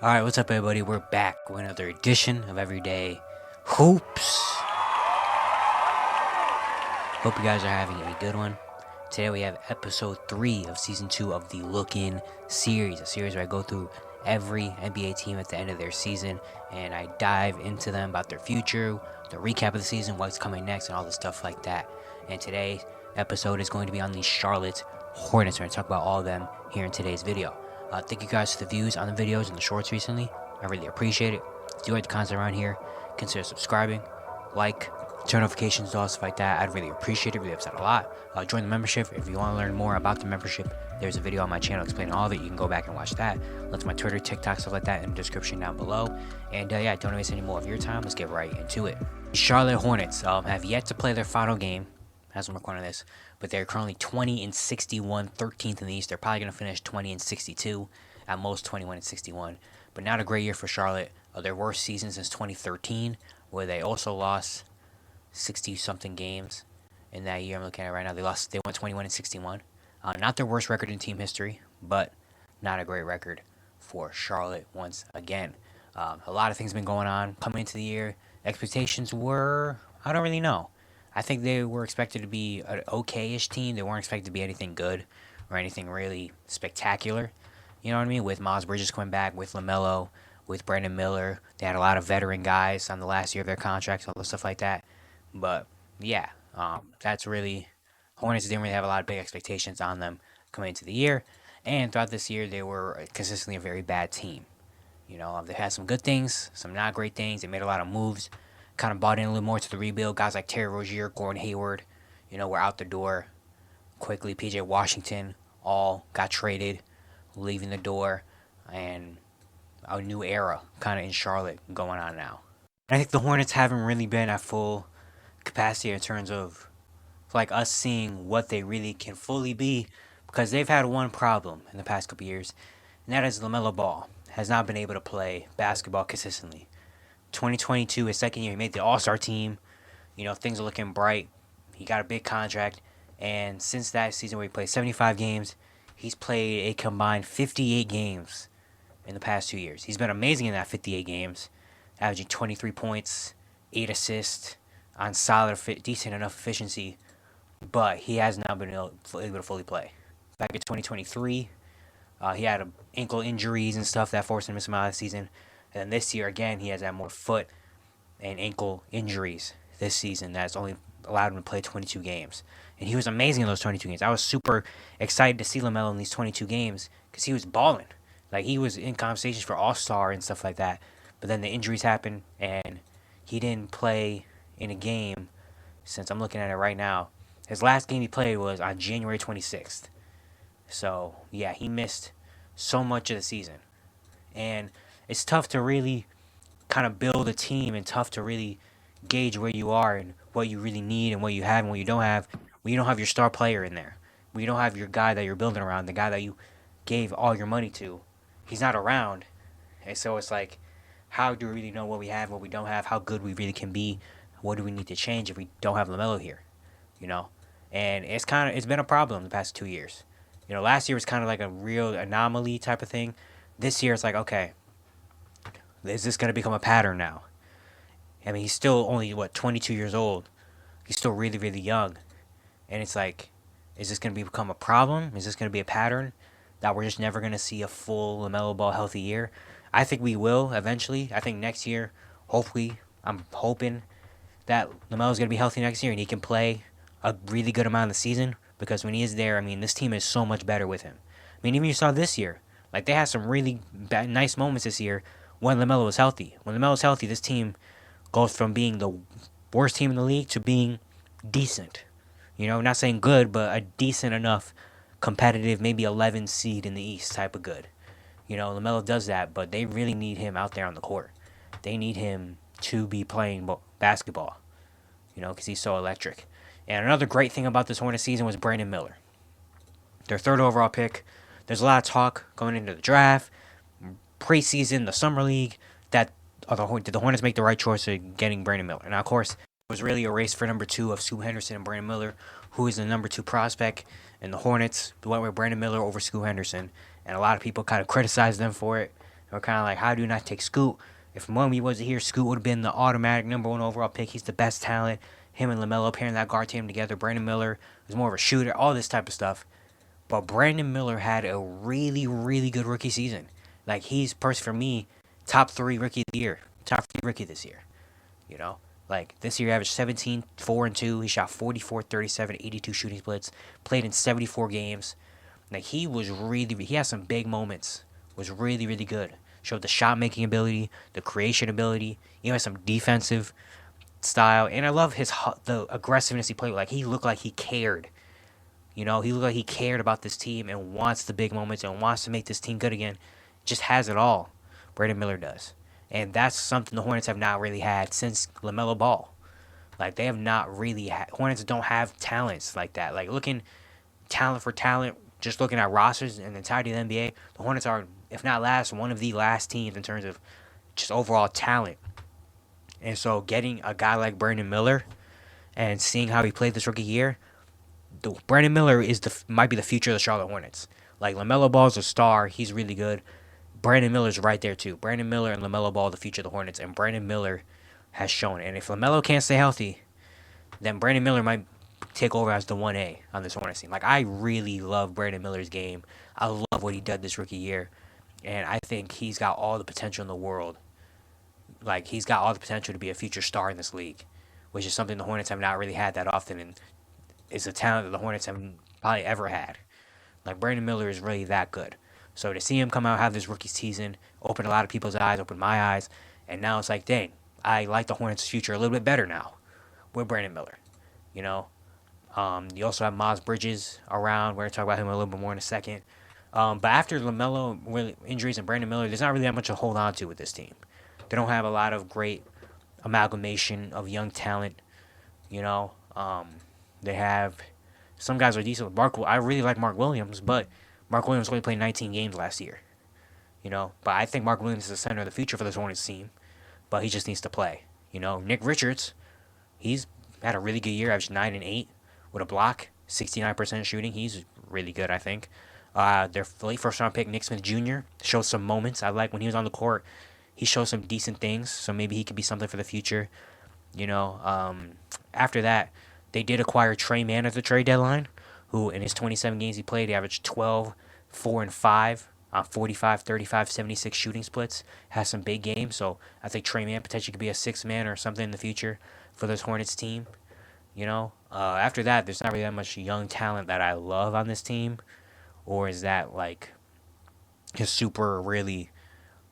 Alright, what's up everybody? We're back with another edition of Everyday Hoops. Hope you guys are having a good one. Today we have episode 3 of season 2 of the Look-In series. A series where I go through every NBA team at the end of their season and I dive into them about their future, the recap of the season, what's coming next, and all the stuff like that. And today's episode is going to be on the Charlotte Hornets. We're going to talk about all of them here in today's video. Thank you guys for the views on the videos and the shorts recently. I really appreciate it. If you like the content around here, consider subscribing, like, turn notifications on, stuff like that. I'd really appreciate it. Really upset a lot. Join the membership. If you want to learn more about the membership, there's a video on my channel explaining all of it. You can go back and watch that. Links to my Twitter, TikTok, stuff like that in the description down below. And yeah, don't waste any more of your time. Let's get right into it. The Charlotte Hornets have yet to play their final game as I'm recording this, but they're currently 20-61, 13th in the East. They're probably going to finish 20-62, at most 21-61. But not a great year for Charlotte. Their worst season since 2013, where they also lost 60-something games. In that year I'm looking at right now, they went 21-61. Not their worst record in team history, but not a great record for Charlotte once again. A lot of things have been going on coming into the year. Expectations were, I don't really know. I think they were expected to be an okay-ish team. They weren't expected to be anything good or anything really spectacular. You know what I mean? With Miles Bridges coming back, with LaMelo, with Brandon Miller. They had a lot of veteran guys on the last year of their contracts, all the stuff like that. But, yeah, that's really... Hornets didn't really have a lot of big expectations on them coming into the year. And throughout this year, they were consistently a very bad team. You know, they had some good things, some not great things. They made a lot of moves. Kind of bought in a little more to the rebuild. Guys like Terry Rozier, Gordon Hayward, were out the door quickly. PJ Washington all got traded, leaving the door, and a new era kind of in Charlotte going on now. I think the Hornets haven't really been at full capacity in terms of like us seeing what they really can fully be, because they've had one problem in the past couple years, and that is LaMelo Ball has not been able to play basketball consistently. 2022, his second year, he made the All-Star team. Things are looking bright. He got a big contract. And since that season where he played 75 games, he's played a combined 58 games in the past 2 years. He's been amazing in that 58 games, averaging 23 points, 8 assists, on solid, decent enough efficiency. But he has not been able to fully play. Back in 2023, he had ankle injuries and stuff that forced him to miss him out of the season. And then this year, again, he has had more foot and ankle injuries this season that's only allowed him to play 22 games. And he was amazing in those 22 games. I was super excited to see LaMelo in these 22 games because he was balling. Like, he was in conversations for All-Star and stuff like that. But then the injuries happened, and he didn't play in a game since I'm looking at it right now. His last game he played was on January 26th. So, yeah, he missed so much of the season. And it's tough to really kind of build a team and tough to really gauge where you are and what you really need and what you have and what you don't have when you don't have your star player in there. When you don't have your guy that you're building around, the guy that you gave all your money to. He's not around. And so it's like, how do we really know what we have, what we don't have, how good we really can be? What do we need to change if we don't have LaMelo here? And it's been a problem the past 2 years. Last year was kind of like a real anomaly type of thing. This year it's like, okay, is this going to become a pattern now? I mean, he's still only, 22 years old. He's still really, really young. And it's like, is this going to become a problem? Is this going to be a pattern that we're just never going to see a full LaMelo Ball healthy year? I think we will eventually. I think next year, hopefully, I'm hoping that LaMelo's going to be healthy next year and he can play a really good amount of the season. Because when he is there, I mean, this team is so much better with him. I mean, even you saw this year. Like, they had some really nice moments this year when LaMelo was healthy. When LaMelo's healthy, this team goes from being the worst team in the league to being decent. Not saying good, but a decent enough, competitive, maybe 11 seed in the East type of good. LaMelo does that, but they really need him out there on the court. They need him to be playing basketball, because he's so electric. And another great thing about this Hornets season was Brandon Miller. Their third overall pick. There's a lot of talk going into the draft, preseason, the summer league, that did the Hornets make the right choice of getting Brandon Miller? Now, of course, it was really a race for number 2 of Scoot Henderson and Brandon Miller, who is the number 2 prospect. And the Hornets went with Brandon Miller over Scoot Henderson. And a lot of people kind of criticized them for it. We're kind of like, how do you not take Scoot? If Momi wasn't here, Scoot would have been the automatic number one overall pick. He's the best talent. Him and LaMelo pairing that guard team together. Brandon Miller is more of a shooter. All this type of stuff. But Brandon Miller had a really, really good rookie season. Like, he's, for me, top 3 rookie of the year. Top 3 rookie this year. You know? Like, this year he averaged 17, 4, and 2. He shot 44, 37, 82 shooting splits. Played in 74 games. Like, he had some big moments. Was really, really good. Showed the shot-making ability, the creation ability. Even some defensive style. And I love the aggressiveness he played with. Like, he looked like he cared. You know, he looked like he cared about this team and wants the big moments and wants to make this team good again. Just has it all. Brandon Miller does. And that's something the Hornets have not really had since LaMelo Ball. Like, they have not really had... Hornets don't have talents like that. Like, looking talent for talent, just looking at rosters and the entirety of the NBA, the Hornets are, if not last, one of the last teams in terms of just overall talent. And so getting a guy like Brandon Miller and seeing how he played this rookie year... Brandon Miller might be the future of the Charlotte Hornets. Like, LaMelo Ball's a star. He's really good. Brandon Miller's right there, too. Brandon Miller and LaMelo Ball, the future of the Hornets. And Brandon Miller has shown it. And if LaMelo can't stay healthy, then Brandon Miller might take over as the 1A on this Hornets team. Like, I really love Brandon Miller's game. I love what he did this rookie year. And I think he's got all the potential in the world. Like, he's got all the potential to be a future star in this league, which is something the Hornets have not really had that often. And is a talent that the Hornets haven't probably ever had. Like, Brandon Miller is really that good. So to see him come out, have this rookie season, open a lot of people's eyes, open my eyes, and now it's like, dang, I like the Hornets' future a little bit better now with Brandon Miller. You know? You also have Miles Bridges around. We're going to talk about him a little bit more in a second. But after LaMelo injuries and Brandon Miller, there's not really that much to hold on to with this team. They don't have a lot of great amalgamation of young talent, you know? They have some guys are decent. I really like Mark Williams, but Mark Williams only played 19 games last year. You know, but I think Mark Williams is the center of the future for this Hornets team. But he just needs to play. You know, Nick Richards, he's had a really good year, averaged 9 and 8 with a block, 69% shooting. He's really good, I think. Their late first round pick, Nick Smith Jr., showed some moments. I like when he was on the court, he showed some decent things. So maybe he could be something for the future. You know, after that, they did acquire Trey Mann at the trade deadline, who in his 27 games he played, he averaged 12, 4, and 5 on 45, 35, 76 shooting splits. Has some big games, so I think Trey Mann potentially could be a sixth man or something in the future for this Hornets team. You know, after that, there's not really that much young talent that I love on this team, or is that like just super really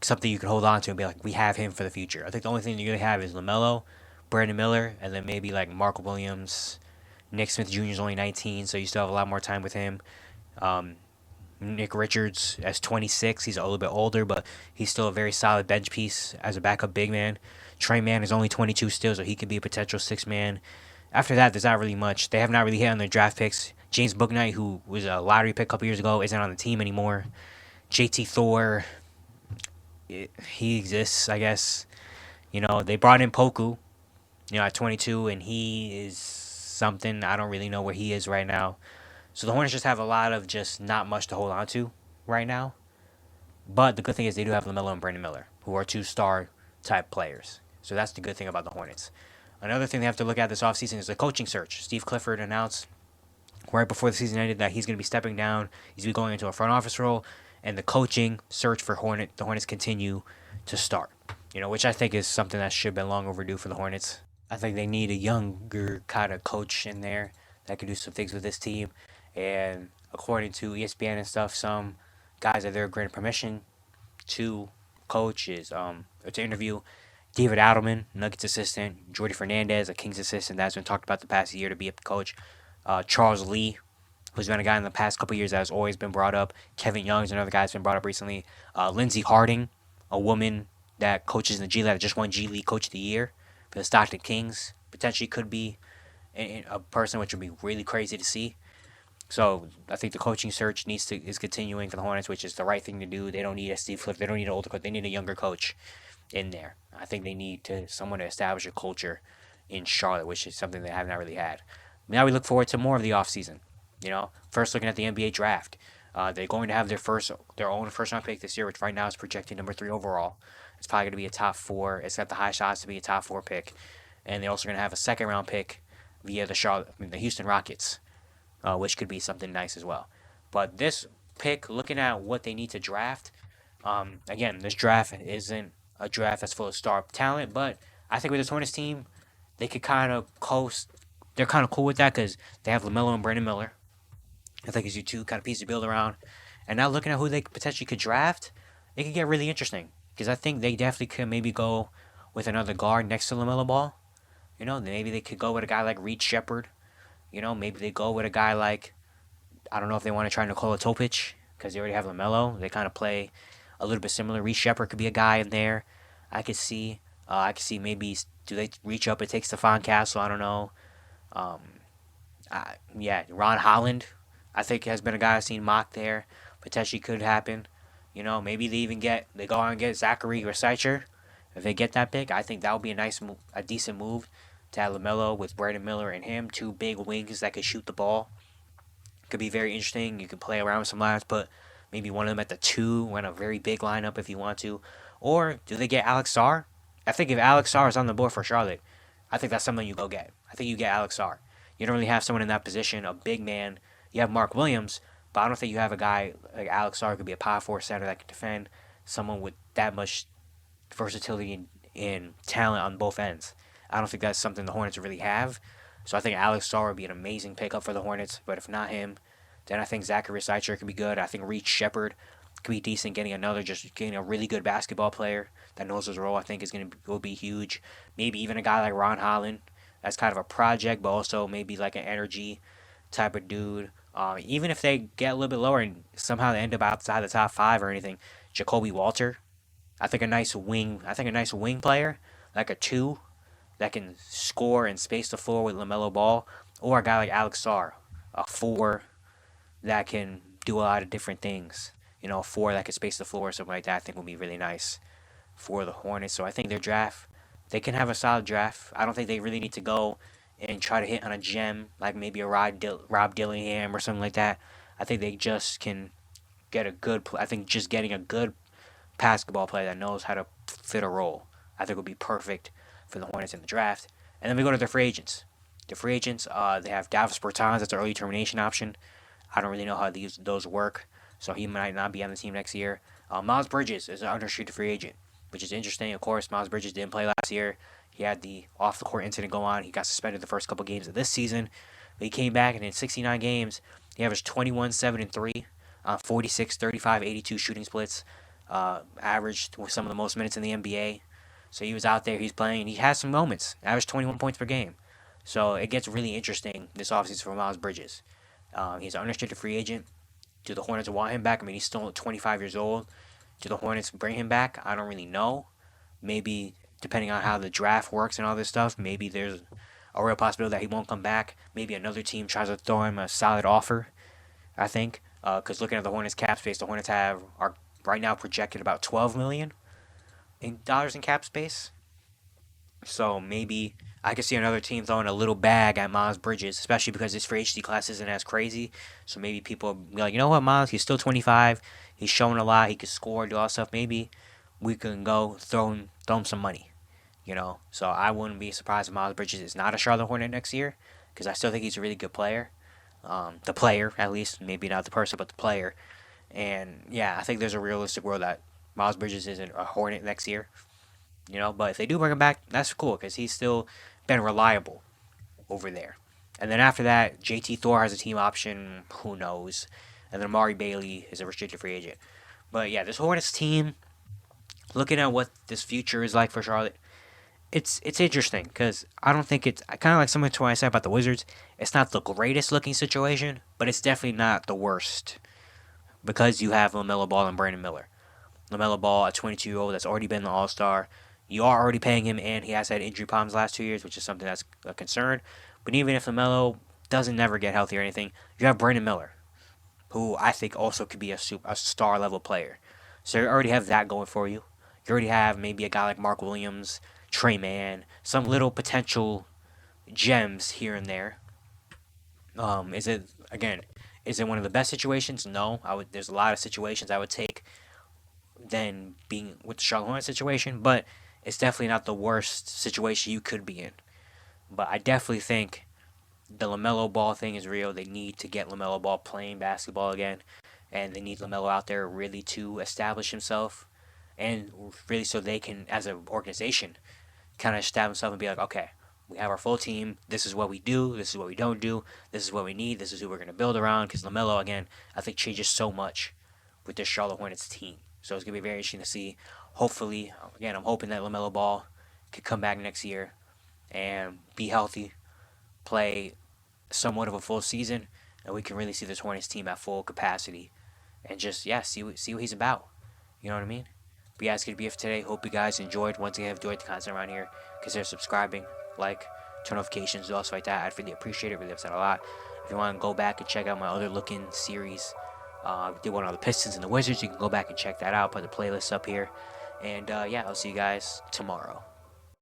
something you can hold on to and be like, we have him for the future. I think the only thing you're gonna have is LaMelo, Brandon Miller, and then maybe like Mark Williams. Nick Smith Jr. is only 19, so you still have a lot more time with him. Nick Richards as 26, he's a little bit older, but he's still a very solid bench piece as a backup big man. Trey Mann is only 22 still, so he could be a potential six man. After that, there's not really much. They have not really hit on their draft picks. James Bouknight, who was a lottery pick a couple years ago, isn't on the team anymore. JT Thor, he exists, I guess. You know, they brought in Poku, at 22, and he is something. I don't really know where he is right now. So the Hornets just have a lot of just not much to hold on to right now. But the good thing is they do have LaMelo and Brandon Miller, who are two star-type players. So that's the good thing about the Hornets. Another thing they have to look at this offseason is the coaching search. Steve Clifford announced right before the season ended that he's going to be stepping down. He's going to be going into a front office role. And the coaching search for the Hornets continue to start. Which I think is something that should have been long overdue for the Hornets. I think they need a younger kind of coach in there that could do some things with this team. And according to ESPN and stuff, some guys that they're granted permission to coach is to interview David Adelman, Nuggets assistant, Jordy Fernandez, a Kings assistant that's been talked about the past year to be a coach, Charles Lee, who's been a guy in the past couple years that has always been brought up. Kevin Young is another guy that's been brought up recently. Lindsey Harding, a woman that coaches in the G League, that just won G League Coach of the Year for the Stockton Kings. Potentially could be a person, which would be really crazy to see. So I think the coaching search is continuing for the Hornets, which is the right thing to do. They don't need a Steve Cliff. They don't need an older coach. They need a younger coach in there. I think they need someone to establish a culture in Charlotte, which is something they have not really had. Now we look forward to more of the offseason. First looking at the NBA draft. They're going to have their own first round pick this year, which right now is projected number 3 overall. It's probably going to be a top 4. It's got the high shots to be a top 4 pick, and they're also going to have a second round pick via the Houston Rockets, which could be something nice as well. But this pick, looking at what they need to draft, again, this draft isn't a draft that's full of star talent, but I think with this Hornets team, they could kind of coast. They're kind of cool with that because they have LaMelo and Brandon Miller. I think it's your two kind of pieces to build around. And now looking at who they potentially could draft, it could get really interesting because I think they definitely could maybe go with another guard next to LaMelo Ball. Maybe they could go with a guy like Reed Shepard. Maybe they go with a guy like, I don't know if they want to try Nikola Topic because they already have LaMelo. They kind of play a little bit similar. Reed Shepard could be a guy in there. I could see. Maybe do they reach up and take Stephon Castle? I don't know. Um, yeah, Ron Holland, I think has been a guy I've seen mocked there. Potentially could happen. Maybe they go out and get Zachary or Seicher. If they get that pick, I think that would be a decent move to have LaMelo with Brandon Miller and him, two big wings that could shoot the ball. Could be very interesting. You could play around with some lines, put maybe one of them at the 2, run a very big lineup if you want to. Or do they get Alex Sarr? I think if Alex Sarr is on the board for Charlotte, I think that's something you go get. I think you get Alex Sarr. You don't really have someone in that position, a big man. You have Mark Williams, but I don't think you have a guy like Alex Sarr who could be a power forward center that can defend. Someone with that much versatility and talent on both ends. I don't think that's something the Hornets really have. So I think Alex Sarr would be an amazing pickup for the Hornets. But if not him, then I think Zachary Seicher could be good. I think Reed Shepard could be decent. Getting a really good basketball player that knows his role, I think will be huge. Maybe even a guy like Ron Holland. That's kind of a project, but also maybe like an energy type of dude. Even if they get a little bit lower and somehow they end up outside the top 5 or anything, Jacoby Walter. I think a nice wing. I think a nice wing player, like a 2, that can score and space the floor with LaMelo Ball, or a guy like Alex Sarr, a 4 that can do a lot of different things. A 4 that can space the floor or something like that. I think would be really nice for the Hornets. So I think their draft, they can have a solid draft. I don't think they really need to go and try to hit on a gem like maybe a Rob Dillingham or something like that. I think they just can get a good. I think just getting a good basketball player that knows how to fit a role, I think would be perfect for the Hornets in the draft. And then we go to their free agents. The free agents, they have Davis Bertans. That's an early termination option. I don't really know how those work, so he might not be on the team next year. Miles Bridges is an unrestricted free agent, which is interesting. Of course, Miles Bridges didn't play last year. He had the off-the-court incident go on. He got suspended the first couple games of this season. But he came back, and in 69 games, he averaged 21, 7, and 3, 46, 35, 82 shooting splits. Averaged some of the most minutes in the NBA. So he was out there, he's playing, and he has some moments. Averaged 21 points per game. So it gets really interesting this offseason for Miles Bridges. He's an unrestricted free agent. Do the Hornets want him back? I mean, he's still 25 years old. Do the Hornets bring him back? I don't really know. Maybe, depending on how the draft works and all this stuff, maybe there's a real possibility that he won't come back. Maybe another team tries to throw him a solid offer, I think. Because looking at the Hornets cap space, the Hornets are right now projected about $12 million in cap space. So maybe I could see another team throwing a little bag at Miles Bridges, especially because this free agency class isn't as crazy. So maybe people be like, you know what, Miles, he's still 25. He's showing a lot. He can score, do all that stuff. Maybe we can go throw him some money. So I wouldn't be surprised if Miles Bridges is not a Charlotte Hornet next year, because I still think he's a really good player. The player, at least, maybe not the person, but the player. And yeah, I think there's a realistic world that Miles Bridges isn't a Hornet next year. But if they do bring him back, that's cool because he's still been reliable over there. And then after that, JT Thor has a team option. Who knows? And then Amari Bailey is a restricted free agent. But yeah, this Hornets team, looking at what this future is like for Charlotte, it's interesting because I don't think it's kind of like similar to what I said about the Wizards. It's not the greatest looking situation, but it's definitely not the worst because you have LaMelo Ball and Brandon Miller. LaMelo Ball, a 22-year-old that's already been the All-Star. You are already paying him, and he has had injury problems the last 2 years, which is something that's a concern. But even if LaMelo doesn't never get healthy or anything, you have Brandon Miller, who I think also could be a star-level player. So you already have that going for you. You already have maybe a guy like Mark Williams, Trey Mann, some little potential gems here and there. Is it Is it one of the best situations? No. There's a lot of situations I would take than being with the Charlotte Hornets situation, but it's definitely not the worst situation you could be in. But I definitely think the LaMelo Ball thing is real. They need to get LaMelo Ball playing basketball again, and they need LaMelo out there really to establish himself, and really so they can, as an organization, kind of establish themselves and be like, okay, we have our full team. This is what we do. This is what we don't do. This is what we need. This is who we're going to build around. Because LaMelo, again, I think changes so much with this Charlotte Hornets team. So it's going to be very interesting to see. Hopefully, again, I'm hoping that LaMelo Ball could come back next year and be healthy, play somewhat of a full season, and we can really see this Hornets team at full capacity and just, yeah, see what he's about. You know what I mean? But yeah, it's going to be it for today. Hope you guys enjoyed. Once again, enjoyed the content around here. Consider subscribing, like, turn notifications, do also like that. I'd really appreciate it. Really upset a lot. If you want to go back and check out my other looking series, I did one on the Pistons and the Wizards. You can go back and check that out. Put the playlist up here. And yeah, I'll see you guys tomorrow.